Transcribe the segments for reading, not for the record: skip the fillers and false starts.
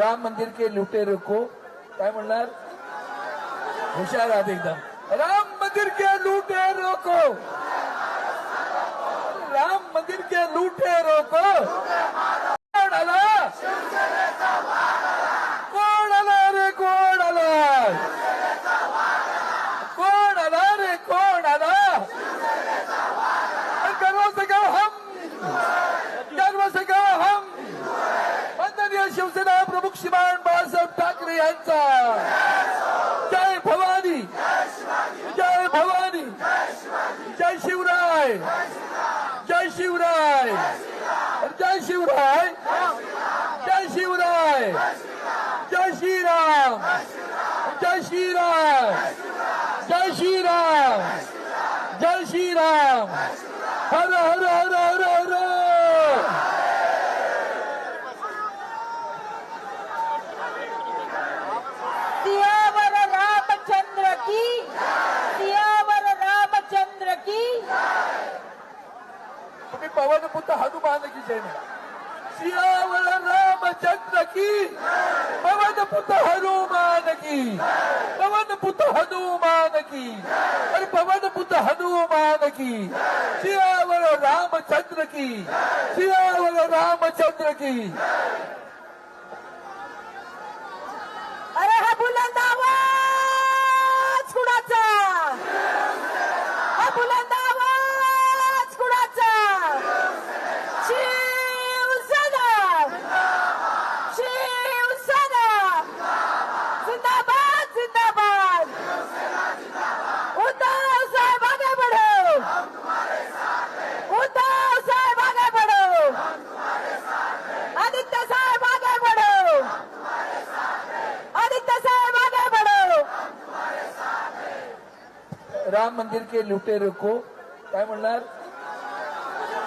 राम मंदिर के लुटेरों को काय म्हणणार हुशार आहात एकदम राम मंदिर के लुटेरों को राम मंदिर के लुटेरों को कोण आला रे कोण आला कोण आला रे कोण आला गर्व से कहो हम वंदनीय शिवसेना प्रमुख श्रीमान बाळासाहेब ठाकरे यांचा जय भवानी जय भवानी जय शिवराय जय शिवराय जय शिवराय जय शिवराय जय श्रीराम जय श्रीराम जय श्रीराम जय श्रीराम हर हर हर हर हर सियावर रामचंद्र की सियावर रामचंद्र की तुम्ही पवन पुत्र हनुमान की जय सियावर रामचंद्र की पवन पुत्र हनुमान की पवन पुत्र हनुमान की अरे पवन पुत्र हनुमान की सियावर रामचंद्र की सियावर रामचंद्र की अरे हा बुलंद आवाज कुणाचा हा बुलंद आवाज कुणाचा शिवसेना शिवसेना जिंदाबाद जिंदाबाद उद्धव साहेब आगे बढ़ो उद्धव साहेब आगे बढ़ो आदित्य साहेब आगे बढ़ो आदित्य साहेब आगे बढ़ो राम मंदिर के लुटेरों को काय म्हणणार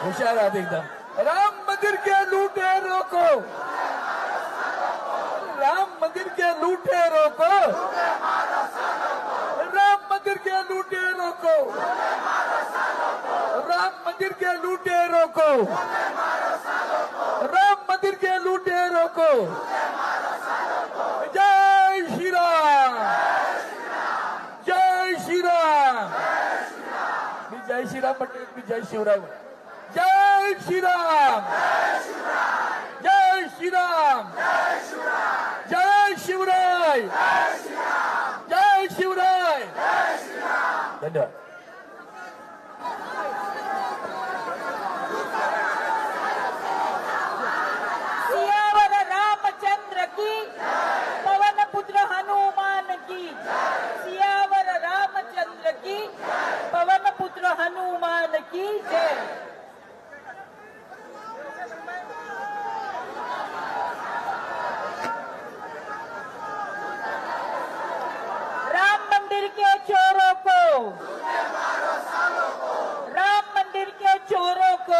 हुशार आहात एकदम राम मंदिर के लुटेरों को राम मंदिर के लुटेरों को राम मंदिर के लुटेरों को राम मंदिर के लुटेरों को राम मंदिर के लुटेरों को जय श्री राम जय श्री राम मी जय श्रीराम म्हणते मी जय शिवराय जय श्रीराम जय श्रीराम जय शिवराय जय शिवराय धन्यवाद सियावर रामचंद्र की पवन पुत्र हनुमान की सियावर रामचंद्र की पवन पुत्र हनुमान की जय राम मंदिर के चोरों को राम मंदिर के चोरों को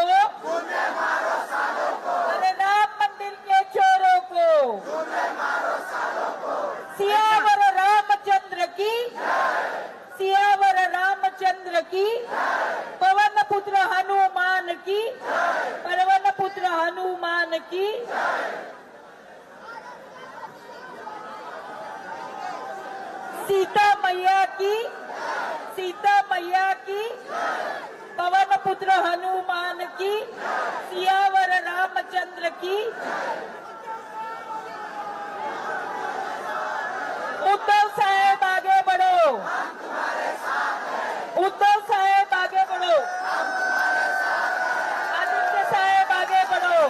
अरे राम मंदिर के चोरों को सियावर रामचंद्र की सियावर रामचंद्र की पवन पुत्र हनुमान की पवन पुत्र हनुमान की सीता मैया की पवन पुत्र हनुमान की सियावर रामचंद्र की उद्धव साहेब आगे बढ़ो उद्धव साहेब आगे बढ़ो आदित्य साहेब आगे बढ़ो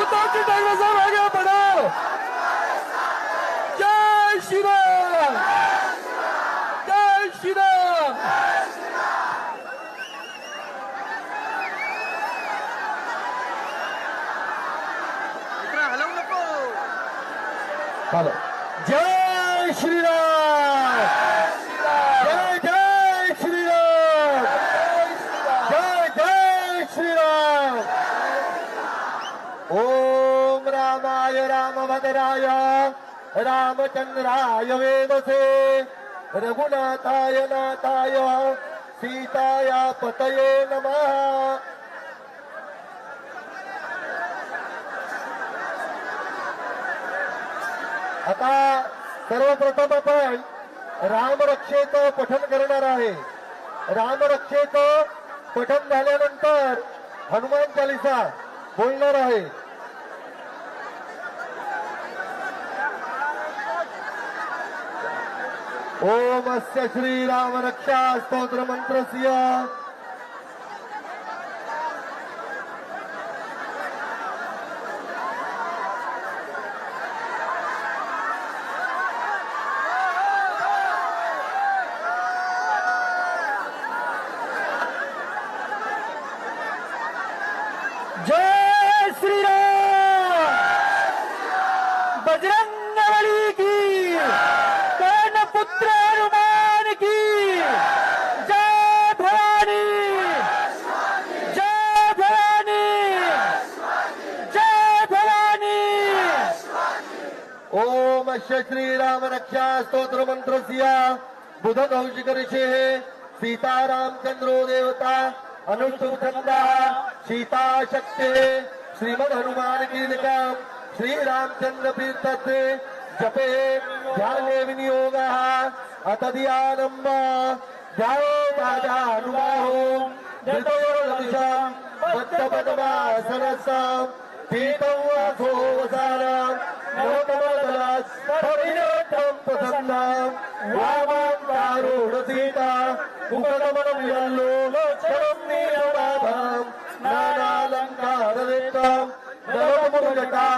उद्धव जी ठाकरे साहब आगे बढ़ो जय श्री राम जय श्री राम हॅलो जय श्री राम जय जय श्री राम जय जय श्री राम ओम रामाय रामभद्राय रामचंद्राय वेदसे रघुनाथाय नाथाय सीताया पतये नमः। आता सर्वप्रथम आपण रामरक्षेचं पठण करणार आहे. रामरक्षेचं पठण झाल्यानंतर हनुमान चालीसा बोलणार आहे. ओम अस्य श्री राम रक्षा स्तोत्र मंत्रस्य जय श्री राम, बजरंगबली की, कर्ण पुत्र हनुमान की, जय भवानी, जय भवानी, जय भवानी। ओम अस्य श्री राम रक्षा स्तोत्र मंत्रस्य बुध कौशिक ऋषेः सीतारामचंद्रो देवता अनुष्ठुछंदा सीता शक्ति श्रीमद हनुमान कीलकम श्री रामचंद्र तीर्थस्य जपे ध्याने विनियोगः अत ध्यानम् ध्यायो राजा हनुमाहो धृतयोर्दशं बद्धपद्मासनस्सं पीतवासो वसारं नवकमलदलस् परिणतं प्रसन्नं वामाङ्कारूढ सीता मुखगमनं यल्लोचनं नीलवाभं नानालङ्कारयुक्तं नवमुरुजटा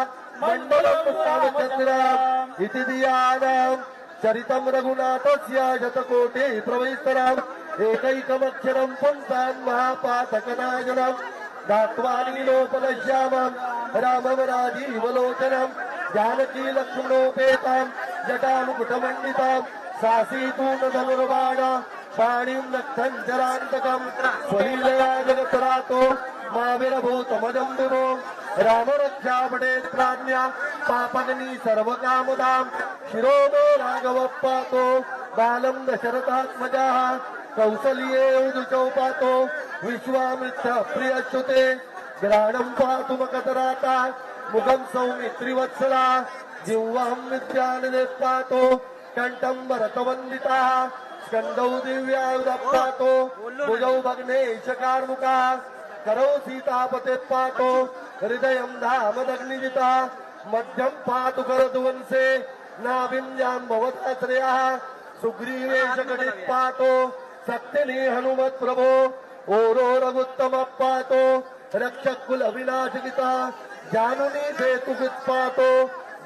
मण्डलं सावचन्द्रम् इति धियानं चरितं रघुनाथस्य शतकोटि प्रवैस्तरम् एकैकमक्षरं पुंसान् महापातकनाशनं दात्वानीलोपलश्यामं रामं राजीवलोचनं जानकी लक्ष्मणोपेतां जटामुकुटमण्डितां सासीतून धनुर्बाण पाणिं नक्तञ्जरान्तकं स्वलीलया जगतरातो माविरभूतमजं विभो रामरक्षा पठेत् प्राज्ञा पापगनी सर्वकामदां शिरो मे राघवः पातो बालं दशरथात्मजाः कौसल्ये उदुचौ पातो विश्वामित्र प्रियच्युते ग्राणं पातु मकतराता मुखं सौमित्रिवत्सला जिह्वां विद्यानिधे पातो कण्ठं भरतवन्दिताः स्कन्दौ दिव्यायुधः पातो भुजौ भग्नेशकार्मुका करौ सीतापते पातो हृदयं धामदग्निजिता मध्यं पातु करदुवंसे नाभिं जाम्बवताश्रयः सुग्रीवेश गणित पातो सत्यनी हनुमत प्रभो ओरो रघुत्तम पातो रक्षक कुल अविनाशगिता जानुनी सेतुकृत पातो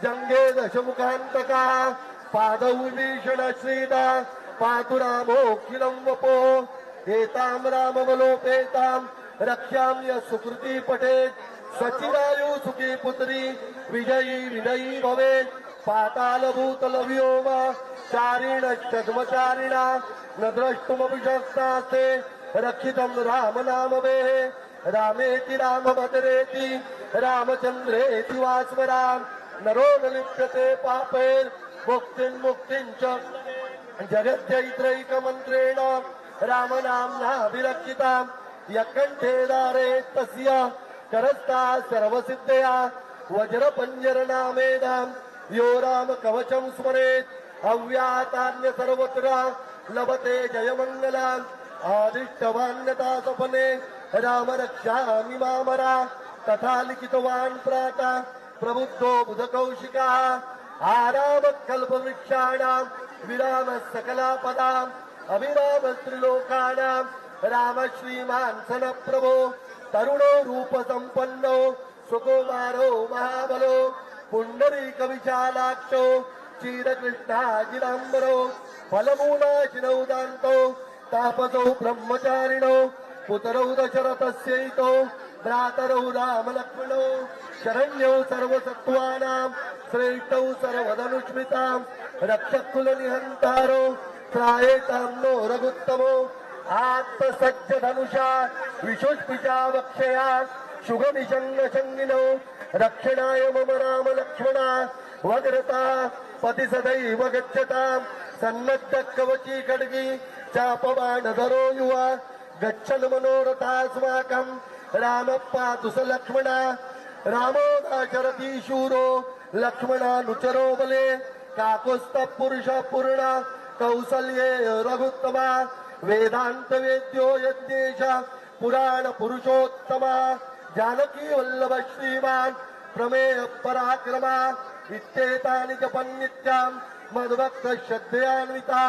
जंगे दशमुखांतका पादौ भीषण श्रीदा पातु रामोऽखिलं वपो एतां रामवलोपेतां रक्ष्यां यः सुकृती पठेत् सचिरायु सुखी पुत्री विजयी विनयी भवेत् पाताल भूतल व्योम चारिणश्चद्मचारिणा न द्रष्टुमपि शक्तास्ते रक्षितं राम नामवेः रामेति रामभद्रेति रामचन्द्रेति वा स्मरामि नरो न लिप्यते पापैर् मुक्तिं च जगद्यैत्रैकमन्त्रेण रामनाम्ना विरक्षितां यकण्ठे धारयेत् तस्य करस्था सर्वसिद्धया वज्रपञ्जरनामेदां यो राम कवचं स्मरेत् अव्यातान्य सर्वत्र लभते जयमङ्गलाम् आदिष्टवान्यता सपने राम रक्षामि मामरा तथा लिखितवान् प्राता प्रबुद्धो बुधकौशिकः आरामः कल्पवृक्षाणां विरामः सकलापदाम् अभिरामस्त्रिलोकानां राम श्रीमान् सनप्रभो तरुणो रूपसम्पन्नो सुकुमारो महाबलो पुण्डरीकविशालाक्षो क्षीरकृष्णाजिराम्बरो फलमूलाशिनौ दान्तो तापसौ ब्रह्मचारिणो पुत्रौ दशरथस्यैतो भ्रातरौ रामलक्ष्मणौ शरण्यौ सर्वसत्त्वानां श्रेष्ठौ सर्वधनुष्मितां रक्षकुलनिहन्तारो त्रायेतां नो रघुत्तमो आत्मसज्जधनुषा विशुष्पिचा वक्षया शुभनिशङ्गशङ्गिनौ रक्षणाय मम राम लक्ष्मणा वग्रता पति सदैव गच्छतां सन्नद्ध कवची खड्गी चापबाणधरो युवा गच्छन् मनोरथास्माकं राम पातु स लक्ष्मणा रामो दाशरथी शूरो लक्ष्मणानुचरो बले काकुस्थ पुरुष पूर्ण कौसल्ये रघुत्तमा वेदांत वेद्यो यज्ञेश पुराण पुरुषोत्तमा जानकी वल्लभ श्रीमान प्रमेय पराक्रमा इत्येतानि जपन्नित्यां मद्भक्त श्रद्धयान्विता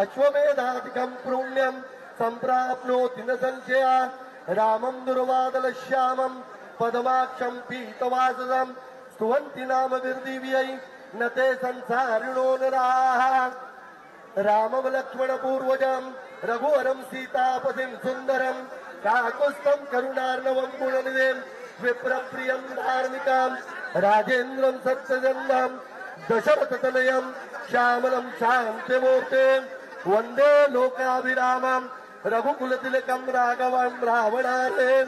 अश्वमेधाधिकं पुण्यं सम्प्राप्नोति न संशया रामं दुर्वादल श्यामं पद्माक्षं पीतवाससं स्तुवन्ति नाम विर्दिव्यै न ते संसारिणो नराः रामं लक्ष्मण पूर्वजं रघुवरं सीतापतिं सुन्दरं काकुत्स्थं करुणार्णवं गुणनिधिं विप्रप्रियं धार्मिकं राजेन्द्रं सत्यजन्मं दशरथतनयं श्यामलं शान्तिमूर्तिं वन्दे लोकाभिरामं रघुकुलतिलकं राघवं रावणारें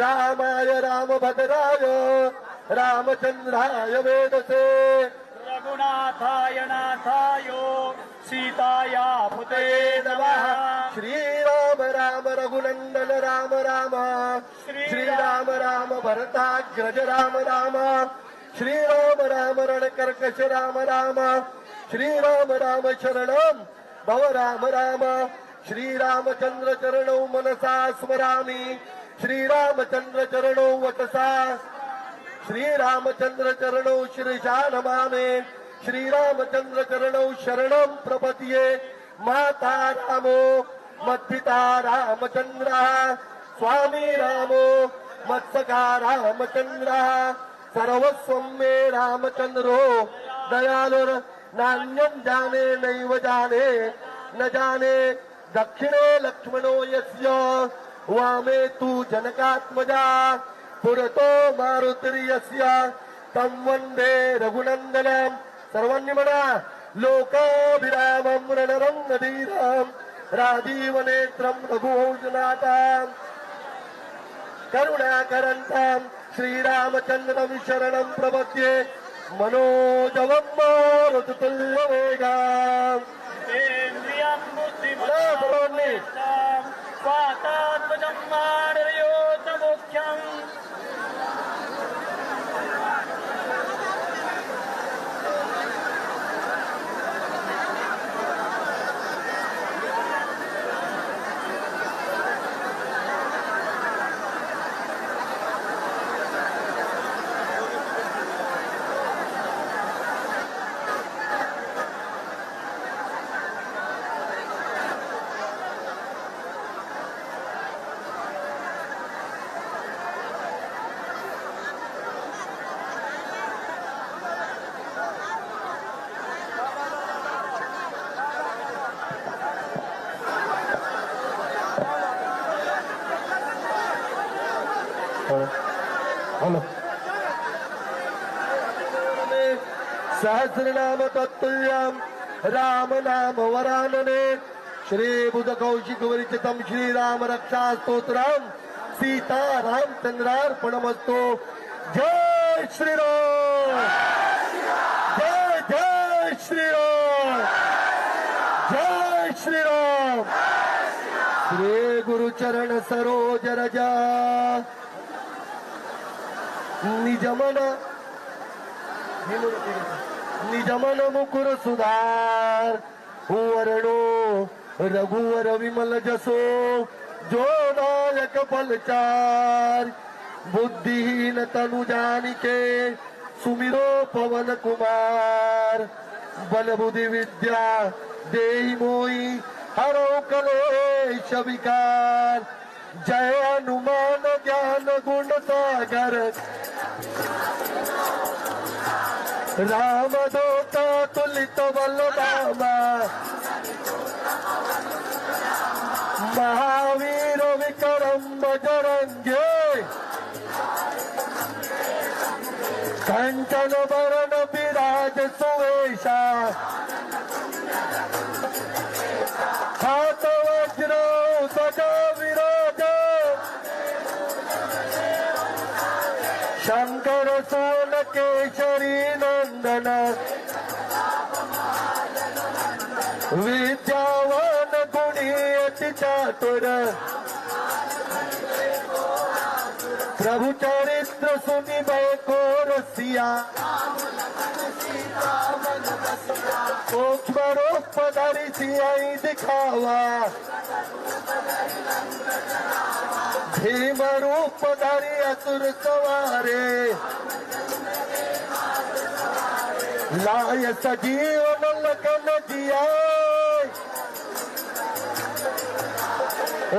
रामाय रामभद्राय रामचन्द्राय वेदसे रघुनाथाय नाथायो सीताया पुते नमः श्रीराम राम रघुनंदन राम राम श्रीराम राम भरताग्रज राम राम श्रीराम राम रणकर्कश राम राम श्रीराम राम शरणं भव राम राम श्रीरामचंद्र चरणौ मनसा स्मरामि श्रीरामचंद्र चरणौ वचसा श्रीरामचंद्र चरणौ शिरसा नमामि श्रीरामचंद्र चरणौ शरणं प्रपद्ये माता रामो मत्पिता रामचंद्रः स्वामी रामो मत्सखा रामचंद्रः सर्वस्वं मे रामचंद्रो दयालुर नान्यं जाने नैव जाने न जाने दक्षिणे लक्ष्मणो यस्य वामे तु जनकात्मजा पुरतो मारुतिर्यस्य तं वन्दे रघुनन्दनं सर्वांनी म्हणा लोकाभिरामं रणरंगधीरं राजीवनेत्रं रघुवंशनाथं करुणाकरन्तं श्रीरामचन्द्रं शरणं प्रपद्ये मनोजवं मारुततुल्यवेगम् इन्द्रियं बुद्धिमतां स्वातात्मजं मानयोतमुख्यम् हॅलो सहस्रनाम तत्तुल्यं राम नाम वरानने श्री बुध कौशिक विरचितं श्रीराम रक्षा स्तोत्रं सीता रामचंद्रार्पणमस्तु जय श्रीराम जय जय श्रीराम जय श्रीराम श्री गुरुचरण सरोज रजा निजमन मुकुर सुधार वर्णो रघुवर विमल जसो जो नायक फलचार बुद्धिहीन तनु जानिके सुमिरो पवन कुमार बल बुद्धि विद्या देहि मोहि हरो कलेश विकार जय हनुमान ज्ञान गुण सागर रामदूत तुलित बलरामा महावीर विक्रम बजरंगे कंचन वरण विराज सुवेशा हाथ वज्र सदा विराज शंकर सोन केशरी नंदन विद्यावान गुणी चातुर प्रभु चरित्र सुनि को रसिया सूक्ष्म रूप धरि सियाई दिखावा भीम रूप धरि असुर सवारे लाय सजीवन लखन जिया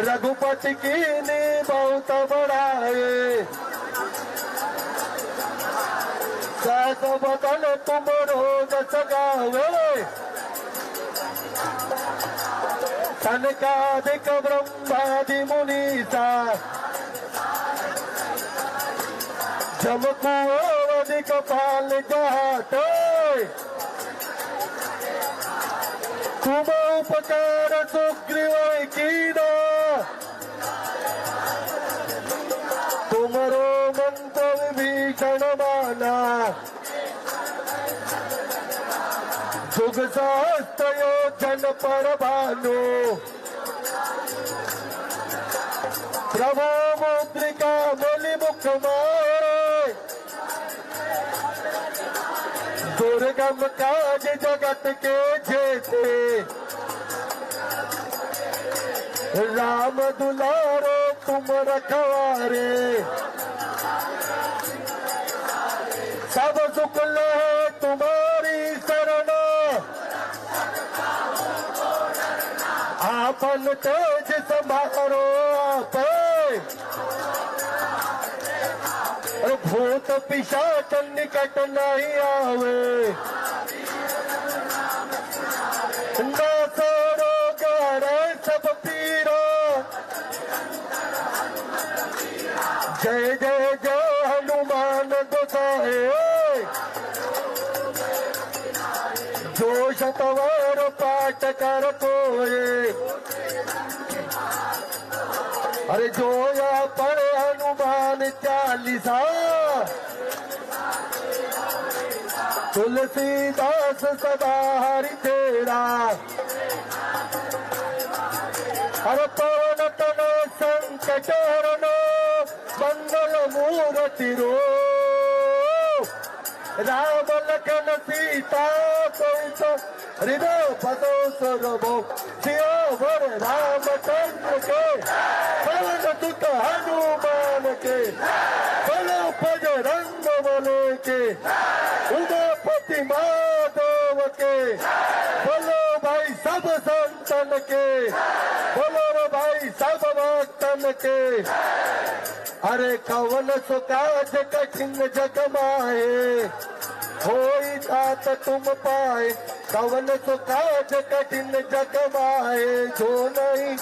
रघुपति की नी बहुत बड़ाए सहस बदन तुम रोज सगावे सनकादिक ब्रह्मादि मुनीसा जम कुआदिक पाल जाते तुम उपकार सुग्रीव कीना तुमरो मंत्र विभीषण माना जुग सहस्त्र योजन पर भानु प्रभु मुद्रिका बलि मुख मारे दुर्गम काज जगत के जेते राम दुलारो तुम रखवारे सब सुख ले तुम्हारी शरण आपन तेज संभारो आप भूत पिशाच निकट नहीं आवे न सोरो करे सब पीरो जय जय जय हनुमान गोसाए जो शतवार पाठ कर कोए अरे जो या पर हनुमान 40 तुलसीदास सदा हरि तेरा अरे पवन तन संकट हरण मंगल मूर्ति रो राम लखन सीता कोई हृदय पदो सरबो सियावर रामचंद्र के पवन सुत हनुमान के बलो बजरंग बले के उमापति महादेव के बोलो भाई सब संतन के बोलो रे भाई सब भक्तन के अरे कवन सुकाज कठिन जग माहे होई तात तुम पाए कवन सुकाज कठिन जग माहे जो नहीं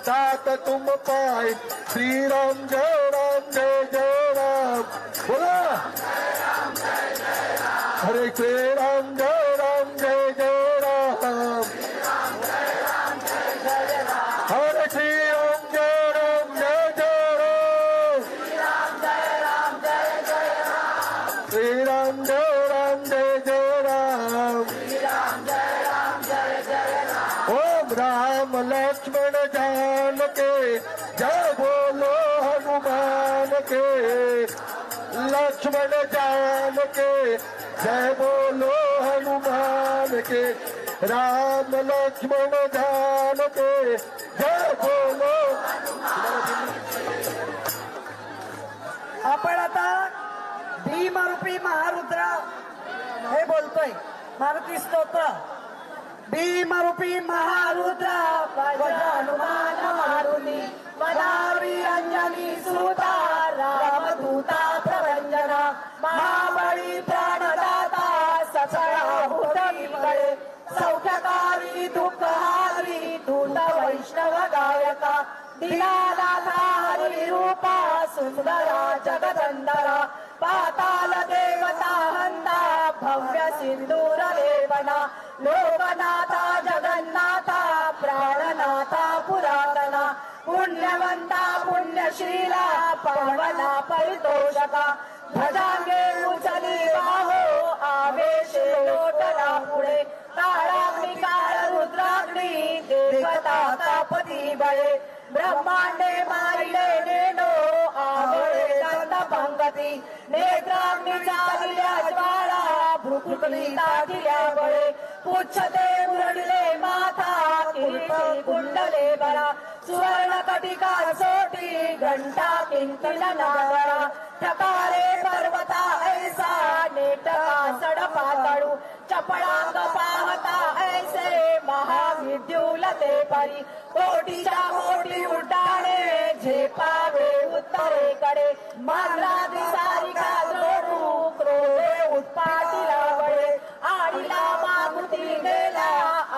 तात तुम पाए श्री राम जय राम बोला हरे श्री राम जय राम हरे श्री राम जय राम श्री राम जय राम ओम राम लक्ष्मण जान के जय बोलो हनुमान के लक्ष्मण जान के जय बोलो हनुमान के राम लक्ष्मण जान के जय बोलो आपण आता भीमरूपी महारुद्र हे बोलतोय मारुती स्तोत्र भीमरूपी महारुद्र हनुमान मारुनी मनावी अंजनी सुता रामदूता प्रभंजना महाबळी प्राणदाता ससरा होती बळे सौख्यकारी दुःखहारी दूत वैष्णव गायका दिनानाथा हरी रूपा सुंदरा जगदंदरा पाताल देवता हंता भव्य सिंदूर लेपना लोकनाथा जगन्नाथा प्राणनाथा पुरातना पुण्यवंता पुण्यशीला पावना परितोषका ध्वजांगे उचली बाहो आवेश लोटला पुढे काळाग्नी काळ रुद्राग्नी देवता तापती बळे ब्रह्मांडे मारिले नेनो आवळे दंड पंगती नेत्राग्नी चालल्या ज्वाळा भुकुटली ताटिल्या बळे पुच्छते उरडले माथा किरीटी कुंडले बळा सुवर्ण कटिका सोटी घंटा किंकिण नागळा ठकारे पर्वता ऐसा नेटका सडपा तळू चपळांग पाहता ऐसे महाविद्युलते परी कोटीच्या कोटी उड्डाणे झेपावे उत्तरेकडे मांजरा दिसारिका जोडू क्रोधे उत्पाटीला बळे आडीला मागुती गेला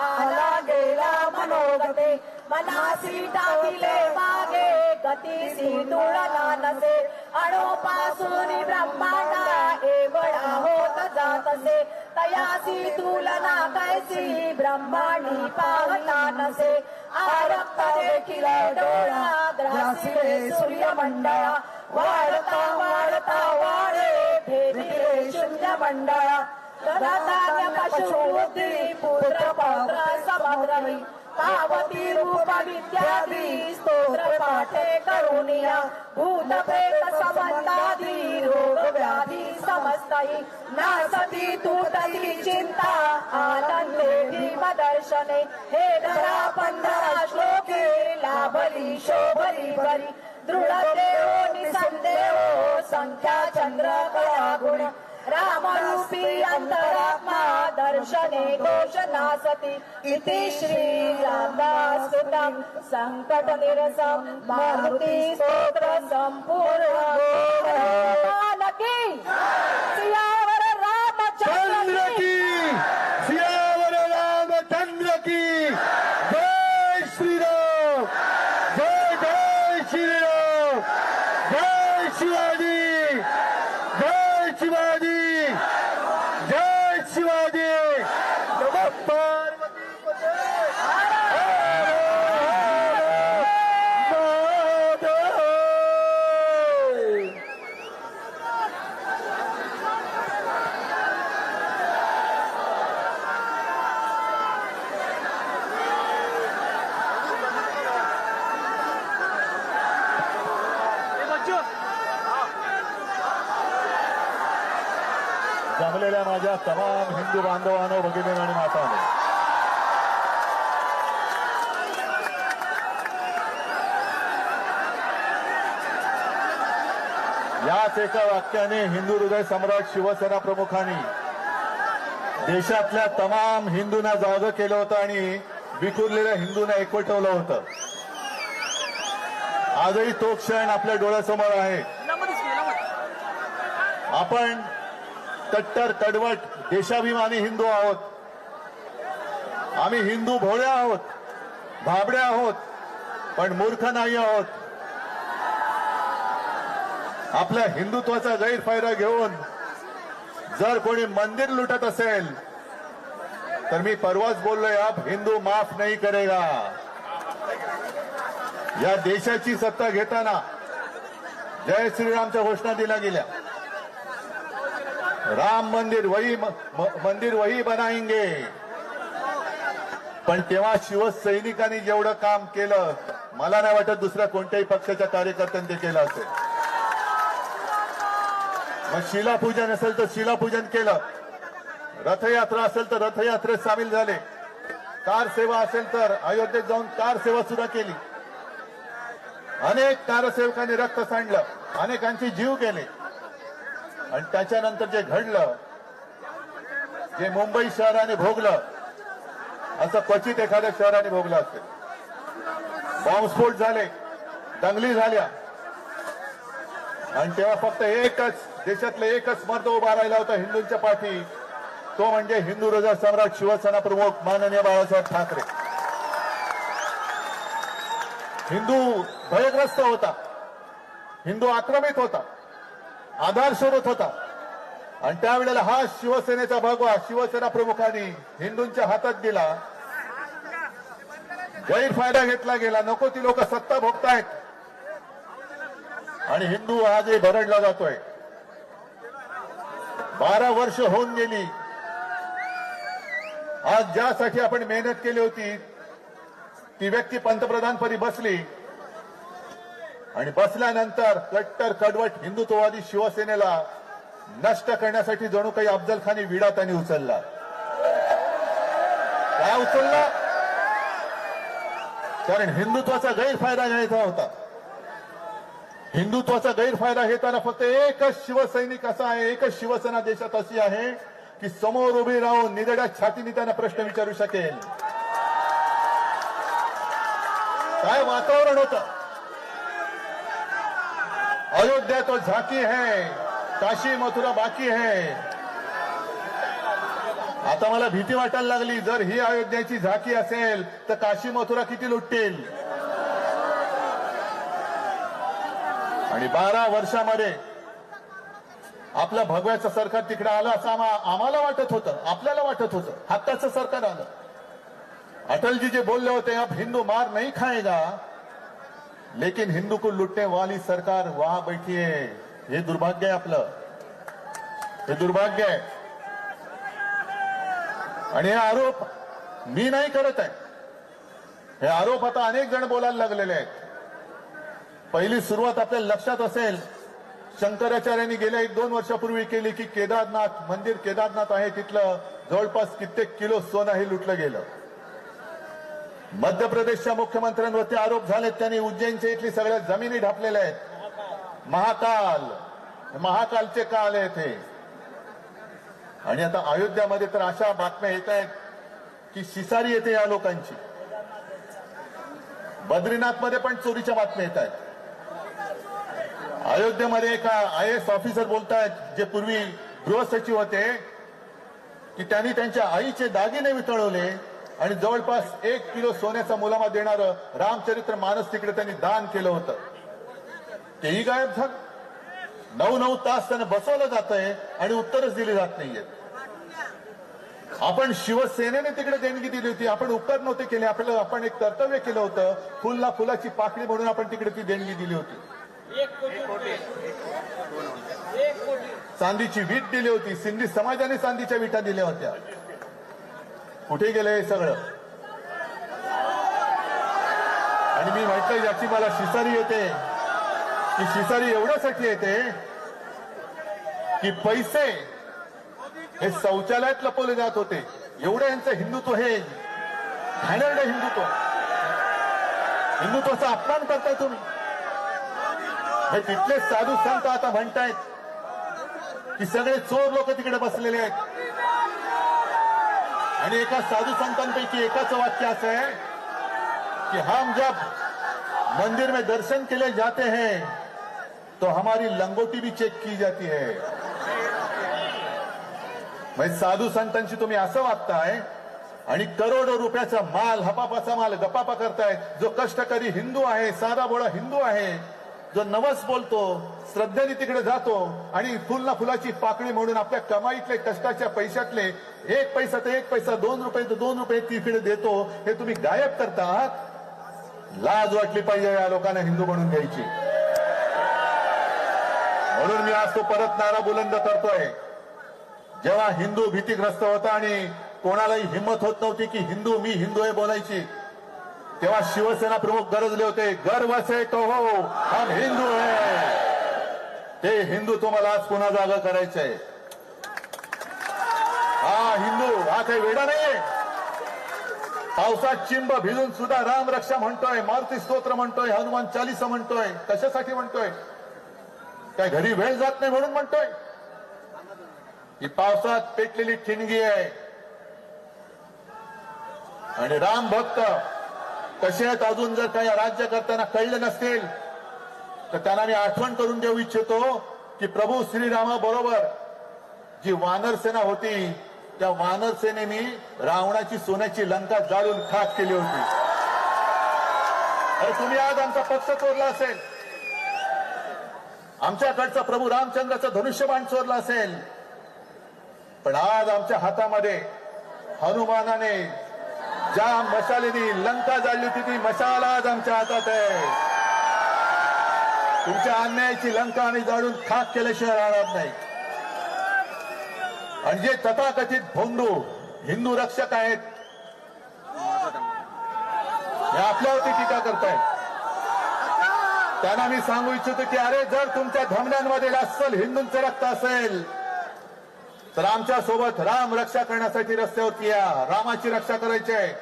आला गेला मनोगते मनासी टाकिले मागे गतीसी तुळना नसे अणोपासून ब्रह्मांडा एवढा होत जातसे तयासी तुलना कैसी ब्रह्मांडी पाहता नसे आरक्त देखील डोळा ग्रासिले सूर्यमंडळा वाढता वाढता वाढे भेदिले शून्य मंडळा धनधान्य पशुबुद्धी पुत्र पौत्र समग्रही पावती रूप विद्यादी स्तोत्र पाठे करुणिया भूत प्रेत संबंधादी रोग व्याधी समस्तही नासती तुटली चिंता आनंदे भीम दर्शने हे धरा 15 श्लोके लाभली शोभली बरी दृढ देव निसंदेहो संख्या चंद्र कळा गुण रामरूपी अंतरात्मा दर्शने दोष नासती इति श्री रामदास सुतम संकट निरसम मारुती स्तोत्र संपूर्ण नकी सियावर चंद्र की सियावर रामचंद्र की जय श्रीराम जय जय श्रीराम जय शिवाजी जय शिवाजी जय शिवाजी नमः पार्वती पते जमलेल्या माझ्या तमाम हिंदू बांधवांनो भगिनी आणि मातांनो याच एका वाक्याने हिंदू हृदय सम्राट शिवसेना प्रमुखांनी देशातल्या तमाम हिंदूंना जागं केलं होतं आणि विखुरलेल्या हिंदूंना एकवटवलं होतं. आजही तो क्षण आपल्या डोळ्यासमोर आहे. आपण कट्टर तडवट देशाभिमानी हिंदू आहोत. आम्ही हिंदू भोळ्या आहोत, भाबड्या आहोत, पण मूर्ख नाही आहोत. आपल्या हिंदुत्वाचा गैरफायदा घेऊन जर कोणी मंदिर लुटत असेल तर मी परवाच बोललोय, अब हिंदू माफ नहीं करेगा. या देशाची सत्ता घेताना जय श्रीरामच्या घोषणा दिल्या गेल्या. राम मंदिर वही बनाएंगे. पण तेव्हा शिवसैनिकांनी जेवढं काम केलं मला नाही वाटत दुसऱ्या कोणत्याही पक्षाच्या कार्यकर्त्यांनी ते केलं असेल. मग शिलापूजन असेल तर शिलापूजन केलं, रथयात्रा असेल तर रथयात्रेत सामील झाले, कार सेवा असेल तर अयोध्येत जाऊन कार सेवा सुद्धा केली. अनेक कारसेवकांनी रक्त सांडलं, अनेकांचे जीव गेले. आणि त्याच्यानंतर जे घडलं, जे मुंबई शहराने भोगलं, असं क्वचित एखाद्या शहराने भोगलं असेल. बॉम्बस्फोट झाले, दंगली झाल्या, आणि तेव्हा फक्त एकच देशातलं एकच मर्द उभा राहिला होता हिंदूंच्या पाठी, तो म्हणजे हिंदू हृदय सम्राट शिवसेना प्रमुख माननीय बाळासाहेब ठाकरे. हिंदू भयग्रस्त होता, हिंदू आक्रमित होता, आधार शोधत होता. आणि त्यावेळेला हा शिवसेनेचा भगवा शिवसेना प्रमुखांनी हिंदूंच्या हातात दिला. गैरफायदा घेतला गेला. नको ती लोक सत्ता भोगतायत आणि हिंदू आजही भरडला जातोय. 12 वर्ष होऊन गेली. आज ज्यासाठी आपण मेहनत केली होती ती व्यक्ती पंतप्रधानपदी बसली आणि बसल्यानंतर कट्टर कडवट हिंदुत्ववादी शिवसेनेला नष्ट करण्यासाठी जणू काही अफजल खानी विडा त्यांनी उचलला. काय उचलला? कारण हिंदुत्वाचा गैरफायदा घ्यायचा होता. हिंदुत्वाचा गैरफायदा घेताना फक्त एकच शिवसैनिक असा आहे, एकच शिवसेना देशात अशी आहे की समोर उभी राहून निधड्या छातीने त्यांना प्रश्न विचारू शकेल. काय वातावरण होतं. अयोध्या तो झाकी है, काशी मथुरा बाकी है. आता मला भीती वाटायला लागली, जर ही अयोध्याची झाकी असेल तर काशी मथुरा किती लुटतील. आणि 12 वर्षामध्ये आपलं भगव्याचं सरकार तिकडे आलं असं आम्हाला वाटत होतं, आपल्याला वाटत होतं. हक्काचं सरकार आलं. अटलजी जे बोलले होते, अब हिंदू मार नहीं खाएगा लेकिन हिंदू को लुटने वाली सरकार वहां बैठी है. हे दुर्भाग्य आहे आपलं, हे दुर्भाग्य आहे. आणि हे आरोप मी नाही करत आहे, हे आरोप आता अनेक जण बोलायला लागलेले आहेत. पहिली सुरुवात आपल्याला लक्षात असेल, शंकराचार्यांनी गेल्या 1-2 वर्षापूर्वी केली की केदारनाथ मंदिर, केदारनाथ आहे तिथलं जवळपास कित्येक किलो सोनं हे लुटलं गेलं. मध्य प्रदेशच्या मुख्यमंत्र्यांवरती आरोप झालेत, त्यांनी उज्जैनच्या इथली सगळ्या जमिनी ढापलेल्या आहेत. महाकालचे काल आहेत हे. आणि आता अयोध्यामध्ये तर अशा बातम्या येत आहेत की शिसारी येते या लोकांची. बद्रीनाथमध्ये पण चोरीच्या बातम्या येत आहेत. अयोध्येमध्ये एका IAS ऑफिसर बोलतायत, जे पूर्वी गृहसचिव होते, की त्यांनी त्यांच्या आईचे दागिने वितळवले आणि जवळपास 1 किलो सोन्याचा मुलामा देणारं रामचरित्र मानस तिकडे त्यांनी दान केलं होतं. तेही गायब झालं. 9-9 तास त्यांना बसवलं जात आहे आणि उत्तरच दिली जात नाहीये. आपण शिवसेनेने तिकडे देणगी दिली होती, आपण उपकार नव्हते केले. आपण एक कर्तव्य केलं होतं, फुलला फुलाची पाकळी म्हणून आपण तिकडे ती देणगी दिली होती. 1 कोटी. चांदीची वीट दिली होती. सिंधी समाजाने चांदीच्या विटा दिल्या होत्या. कुठे गेलं हे सगळं? आणि मी म्हटलं, याची मला शिसारी येते. की शिसारी एवढ्यासाठी येते की पैसे हे शौचालयात लपवले जात होते. एवढं यांचं हिंदुत्व, हे घाणेरडं हिंदुत्व, हिंदुत्वाचा अपमान करताय तुम्ही. हे तिथले साधू संत आता म्हणतायत की सगळे चोर लोक तिकडे बसलेले आहेत. आणि एका साधू संतांपैकी एकाचं वाक्य असं आहे की हम जब मंदिर में दर्शन के लिए जाते हैं तो हमारी लंगोटी भी चेक की जाती है. म्हणजे साधू संतांशी तुम्ही असं वागताय आणि करोडो रुपयाचा माल, हपापाचा माल गपापा करताय. जो कष्टकरी हिंदू आहे, साधा बोळा हिंदू आहे, जो नवस बोलतो, श्रद्धेने तिकडे जातो आणि फुलना फुलाची पाकळी म्हणून आपल्या कमाईतले, कष्टाच्या पैशातले 1 पैसा तर 1 पैसा, 2 रुपये तर 2 रुपये तिकडे देतो, हे तुम्ही गायब करता आहात. लाज वाटली पाहिजे या लोकांना हिंदू म्हणून घ्यायची. म्हणून मी आज तो परत नारा बुलंद करतोय. जेव्हा हिंदू भीतीग्रस्त होता आणि कोणालाही हिंमत होत नव्हती की मी हिंदू आहे बोलायची, तेव्हा शिवसेना प्रमुख गरजले होते, गर्व से तो हो हम हिंदू है. ते हिंदू तुम्हाला आज पुन्हा जागा करायचंय. हा हिंदू हा काही वेडा नाहीये. पावसात चिंब भिजून सुद्धा राम रक्षा म्हणतोय, मारुती स्तोत्र म्हणतोय, हनुमान चालीसा म्हणतोय. कशासाठी म्हणतोय? काय घरी वेळ जात नाही म्हणून म्हणतोय? ही पावसात पेटलेली ठिणगी आहे. आणि राम भक्त कसे आहेत अजून जर काही राज्य करताना कळलं नसतील तर त्यांना मी आठवण करून देऊ इच्छितो की प्रभू श्रीरामाबरोबर जी वानर सेना होती, त्या वानर सेनेने रावणाची सोन्याची लंका जाळून खाक केली होती. अरे तुम्ही आज आमचा पक्ष चोरला असेल, आमच्याकडचा प्रभू रामचंद्राचं धनुष्यबाण चोरला असेल, पण आज आमच्या हातामध्ये हनुमानाने ज्या मशालीने लंका जाळली होती, ती मशाल आज आमच्या हातात आहे. तुमच्या अन्यायाची लंका आम्ही जाळून खाक केल्याशिवाय राहणार नाही. आणि जे तथाकथित भोंदू हिंदू रक्षक आहेत, हे आपल्यावरती टीका करतायत. त्यांना मी सांगू इच्छितो की अरे जर तुमच्या धमन्यांमध्ये अस्सल हिंदूंचं रक्त असेल तर आमच्या सोबत राम रक्षा करण्यासाठी रस्त्यावरती या. रामाची रक्षा करायची आहे.